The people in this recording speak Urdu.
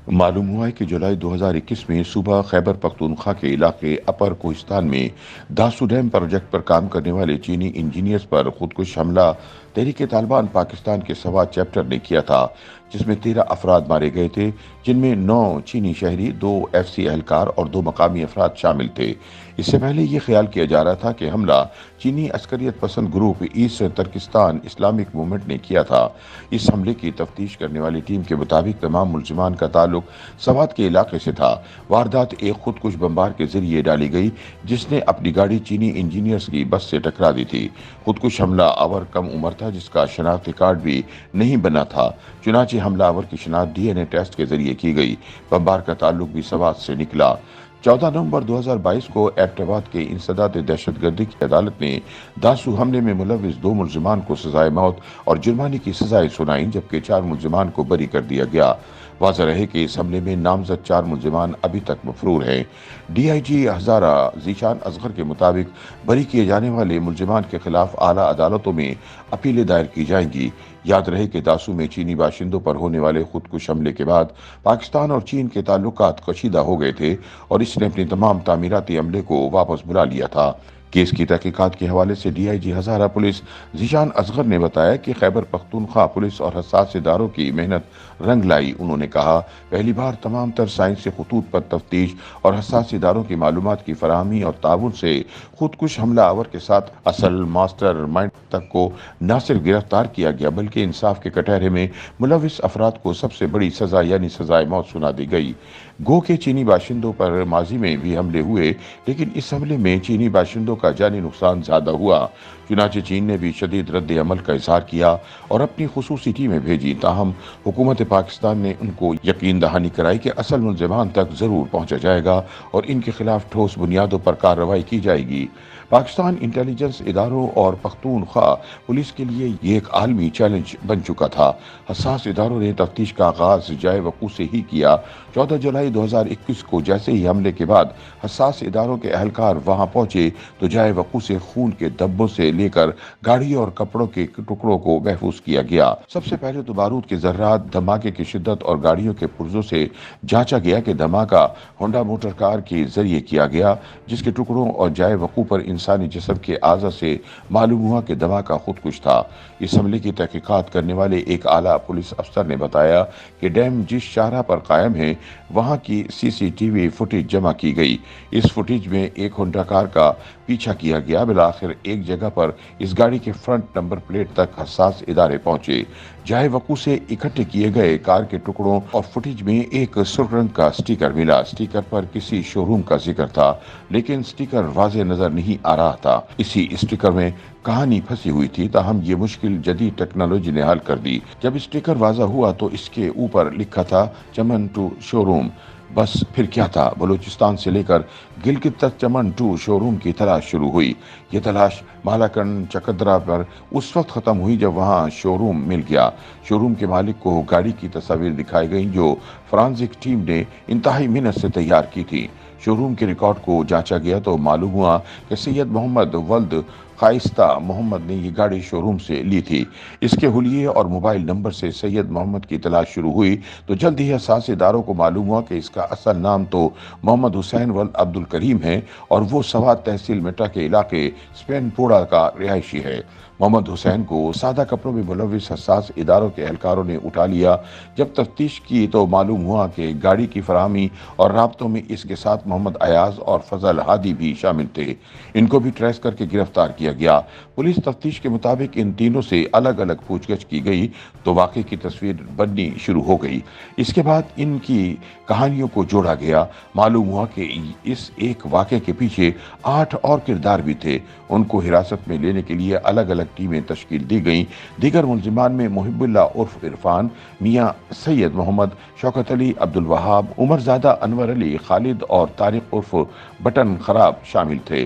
معلوم ہوا ہے کہ جولائی 2021 میں صوبہ خیبر پختونخوا کے علاقے اپر کوہستان میں داسو ڈیم پروجیکٹ پر کام کرنے والے چینی انجینئرز پر خودکش حملہ تحریک طالبان پاکستان کے سوات چیپٹر نے کیا تھا، جس میں 13 افراد مارے گئے تھے، جن میں 9 چینی شہری، 2 ایف سی اہلکار اور 2 مقامی افراد شامل تھے۔ اس سے پہلے یہ خیال کیا جا رہا تھا کہ حملہ چینی عسکریت پسند group East Turkestan Islamic Movement نے کیا تھا۔ اس حملے کی تفتیش کرنے والی ٹیم کے مطابق تمام ملزمان کا تعلق سوات کے علاقے سے تھا۔ واردات ایک خودکش بمبار کے ذریعے ڈالی گئی، جس نے اپنی گاڑی چینی انجینئرز کی بس سے ٹکرا دی تھی۔ خودکش حملہ آور کم عمر تھا، جس کا شناختی کارڈ بھی نہیں بنا تھا، چنانچہ حملہ آور کی شناخت ڈی این اے ٹیسٹ کے ذریعے کی گئی۔ بمبار کا تعلق بھی سوات سے نکلا۔ 14 نومبر 2022 کو ایبٹ آباد کے انسداد دہشت گردی کی عدالت نے داسو حملے میں ملوث 2 ملزمان کو سزائے موت اور جرمانے کی سزائیں سنائیں، جبکہ 4 ملزمان کو بری کر دیا گیا۔ واضح رہے کہ اس حملے میں نامزد 4 ملزمان ابھی تک مفرور ہیں۔ D I G Hazara Zeeshan Asghar کے مطابق بری کیے جانے والے ملزمان کے خلاف اعلیٰ عدالتوں میں اپیلیں دائر کی جائیں گی۔ یاد رہے کہ داسو میں چینی باشندوں پر ہونے والے خودکش حملے کے بعد پاکستان اور چین کے تعلقات کشیدہ ہو گئے تھے اور اس نے اپنی تمام تعمیراتی عملے کو واپس بلا لیا تھا۔ کیس کی تحقیقات کے حوالے سے D I G Hazara police Zeeshan Asghar نے بتایا کہ خیبر پختونخوا پولیس اور حساس اداروں کی محنت رنگ لائی۔ انہوں نے کہا، پہلی بار تمام تر سائنسی خطوط پر تفتیش اور حساس اداروں کی معلومات کی فراہمی اور تعاون سے خودکش حملہ آور کے ساتھ اصل ماسٹر مائنڈ تک کو نہ صرف گرفتار کیا گیا بلکہ انصاف کے کٹہرے میں ملوث افراد کو سب سے بڑی سزا یعنی سزائے موت سنا دی گئی۔ گو کے چینی باشندوں پر ماضی میں بھی حملے ہوئے، لیکن اس حملے میں چینی باشندوں کا جانی نقصان زیادہ ہوا۔ چنانچہ چین نے بھی شدید رد عمل کا اظہار کیا اور اپنی خصوصی ٹیمیں بھیجی، تاہم حکومت پاکستان نے ان کو یقین دہانی کرائی کہ اصل ملزمان تک ضرور پہنچا جائے گا اور ان کے خلاف ٹھوس بنیادوں پر کارروائی کی جائے گی۔ پاکستان انٹیلیجنس اداروں اور پختونخوا پولیس کے لیے یہ ایک عالمی چیلنج بن چکا تھا۔ حساس اداروں نے تفتیش کا آغاز جائے وقوع سے ہی کیا۔ 14 جولائی 2021 کو جیسے ہی حملے کے بعد حساس اداروں کے اہلکار وہاں پہنچے تو جائے وقوع سے خون کے دھبوں سے لے کر گاڑی اور کپڑوں کے ٹکڑوں کو محفوظ کیا گیا۔ سب سے پہلے تو بارود کے ذرات، دھماکے کی شدت اور گاڑیوں کے پرزوں سے جانچا گیا کہ دھماکہ ہونڈا موٹر کار کے ذریعے کیا گیا، جس کے ٹکڑوں اور جائے وقوع پر انسانی جسم کے اعضاء سے معلوم ہوا کہ دھماکہ خودکش تھا۔ اس حملے کی تحقیقات کرنے والے ایک اعلیٰ پولیس افسر نے بتایا کہ ڈیم جس شاہراہ پر قائم ہے وہاں کی سی سی ٹی وی فوٹیج جمع کی گئی۔ اس فوٹیج میں ایک ہونڈا کار کا پیچھا کیا گیا۔ بالآخر ایک جگہ پر اس گاڑی کے فرنٹ نمبر پلیٹ تک حساس ادارے پہنچے۔ جائے وقوع سے اکٹھے کیے گئے کار کے ٹکڑوں اور فوٹیج میں ایک سرخ رنگ کا سٹیکر ملا۔ سٹیکر پر کسی شو روم کا ذکر تھا، لیکن سٹیکر واضح نظر نہیں آ رہا تھا۔ اسی سٹیکر میں کہانی پھنسی ہوئی تھی، تاہم یہ مشکل جدید ٹیکنالوجی نے حل کر دی۔ جب سٹیکر واضح ہوا تو اس کے اوپر لکھا تھا چمن ٹو شو روم۔ بس پھر کیا تھا؟ بلوچستان سے لے کر گلگت تک چمن ٹو شو روم کی تلاش شروع ہوئی۔ یہ تلاش مالاکنڈ چکدرا پر اس وقت ختم ہوئی جب وہاں شو روم مل گیا۔ شو روم کے مالک کو گاڑی کی تصاویر دکھائی گئیں جو فرانزک ٹیم نے انتہائی محنت سے تیار کی تھی۔ شو روم کے ریکارڈ کو جانچا گیا تو معلوم ہوا کہ سید محمد ولد خائستہ محمد نے یہ گاڑی شو روم سے لی تھی۔ اس کے حلیے اور موبائل نمبر سے سید محمد کی تلاش شروع ہوئی تو جلد ہی حساس اداروں کو معلوم ہوا کہ اس کا اصل نام تو محمد حسین ولد عبد الکریم ہے اور وہ سوات تحصیل مٹا کے علاقے اسپین پوڑا کا رہائشی ہے۔ محمد حسین کو سادہ کپڑوں میں ملوث حساس اداروں کے اہلکاروں نے اٹھا لیا۔ جب تفتیش کی تو معلوم ہوا کہ گاڑی کی فراہمی اور رابطوں میں اس کے ساتھ محمد ایاز اور فضل ہادی بھی شامل تھے۔ ان کو بھی ٹریس کر کے گرفتار کیا گیا۔ پولیس تفتیش کے مطابق ان تینوں سے الگ الگ پوچھ گچھ کی گئی تو واقعے کی تصویر بننی شروع ہو گئی۔ اس کے بعد ان کی کہانیوں کو جوڑا گیا۔ معلوم ہوا کہ اس ایک واقعے کے پیچھے 8 اور کردار بھی تھے۔ ان کو حراست میں لینے کے لیے الگ الگ ٹیمیں تشکیل دی گئیں۔ دیگر ملزمان میں محب اللہ عرف عرفان، میاں سید محمد، شوکت علی، عبد الوہاب، عمر زادہ، انور علی، خالد اور طارق عرف بٹن خراب شامل تھے۔